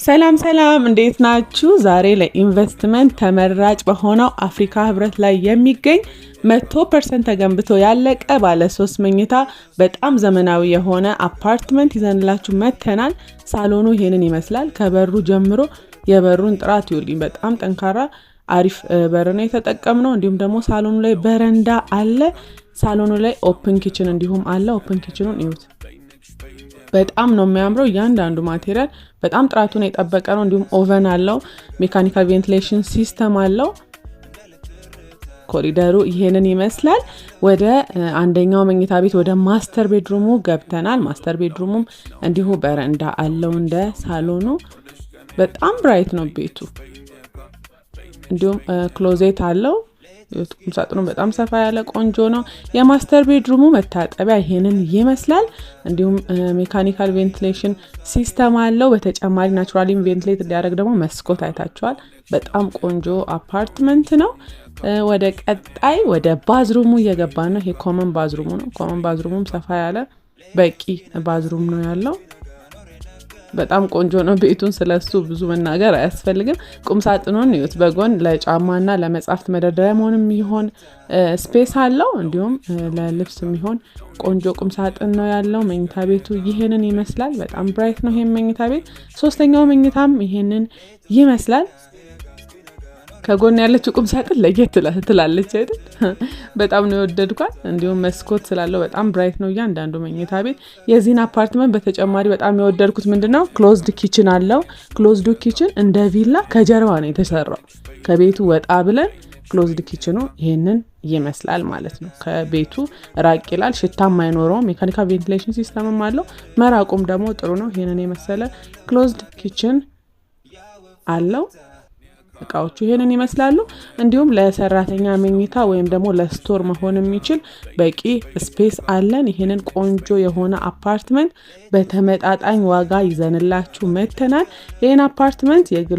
ሰላም እንዴት ናችሁ? ዛሬ ለኢንቨስትመንት ተመራጭ በሆነው አፍሪካ ህብረት ላይ የሚገኝ 100% ተገንብቶ ያለቀ ባለ 3 መኝታ በጣም ዘመናዊ የሆነ አፓርትመንት ይዘንላችሁ መተናል። ሳሎኑ ይሄንን ይመስላል። ከበሩ ጀምሮ የበሩን ጥራት ይውልኝ በጣም ጠንካራ አሪፍ በር ነው የተጠቀምነው። እንዲሁም ደግሞ ሳሎኑ ላይ በረንዳ አለ። ሳሎኑ ላይ ኦፕን ኪችን እንዲሁም አለ። ኦፕን ኪችኑን እዩት። በጣም ነው የሚያምረው። እያንዳንዱ ማቴሪያል በጣም ጥራቱን የጠበቀ ነው። እንዲሁም ኦቨን አለው። ሜካኒካል ቬንቲሌሽን ሲስተም አለው። ኮሪደሩ ይሄንን ይመስላል። ወደ አንደኛው መኝታ ቤት ወደ ማስተር ቤድሩሙ ገብተናል። ማስተር ቤድሩሙም እንዲሁ በረንዳ አለው እንደ ሳሎኑ። በጣም ብራይት ነው ቤቱ። እንዲሁም ክሎዜት አለው። ቁም ሳጥኑ በጣም ሰፋ ያለ ቆንጆ ነው። የማስተር ቤድሩሙ መታጠቢያ ይሄንን ይመስላል። እንዲሁም ሜካኒካል ቬንቲሌሽን ሲስተም አለው። በተጨማሪ ናቹራሊ ቬንቲሌት እንዲያደርግ ደግሞ መስኮት አይታችኋል። በጣም ቆንጆ አፓርትመንት ነው። ወደ ቀጣይ ወደ ባዝሩሙ እየገባ ነው። ይሄ ኮመን ባዝሩሙ ነው። ኮመን ባዝሩሙም ሰፋ ያለ በቂ ባዝሩም ነው ያለው። በጣም ቆንጆ ነው። ቤቱን ስለሱ ብዙ መናገር አያስፈልግም። ቁም ሳጥኑን እዩት። በጎን ለጫማና ለመጻሕፍት መደርደሪያ መሆንም ይሆን ስፔስ አለው። እንዲሁም ለልብስ የሚሆን ቆንጆ ቁም ሳጥን ነው ያለው። መኝታ ቤቱ ይሄንን ይመስላል። በጣም ብራይት ነው ይሄን መኝታ ቤት። ሶስተኛው መኝታም ይሄንን ይመስላል። ከጎን ያለችው ቁም ሳጥን ለየት ትላለች አይደል? በጣም ነው የወደድኳት። እንዲሁም መስኮት ስላለው በጣም ብራይት ነው እያንዳንዱ መኝታ ቤት። የዚህን አፓርትመንት በተጨማሪ በጣም የወደድኩት ምንድነው ክሎዝድ ኪችን አለው። ክሎዝድ ኪችን እንደ ቪላ ከጀርባ ነው የተሰራው። ከቤቱ ወጣ ብለን ክሎዝድ ኪችኑ ይሄንን ይመስላል ማለት ነው። ከቤቱ ራቅ ይላል፣ ሽታም አይኖረውም። ሜካኒካል ቬንቲሌሽን ሲስተምም አለው። መራቁም ደግሞ ጥሩ ነው። ይሄንን የመሰለ ክሎዝድ ኪችን አለው። እቃዎቹ ይሄንን ይመስላሉ። እንዲሁም ለሰራተኛ መኝታ ወይም ደግሞ ለስቶር መሆን የሚችል በቂ ስፔስ አለን። ይሄንን ቆንጆ የሆነ አፓርትመንት በተመጣጣኝ ዋጋ ይዘንላችሁ መተናል። ይሄን አፓርትመንት የግሉ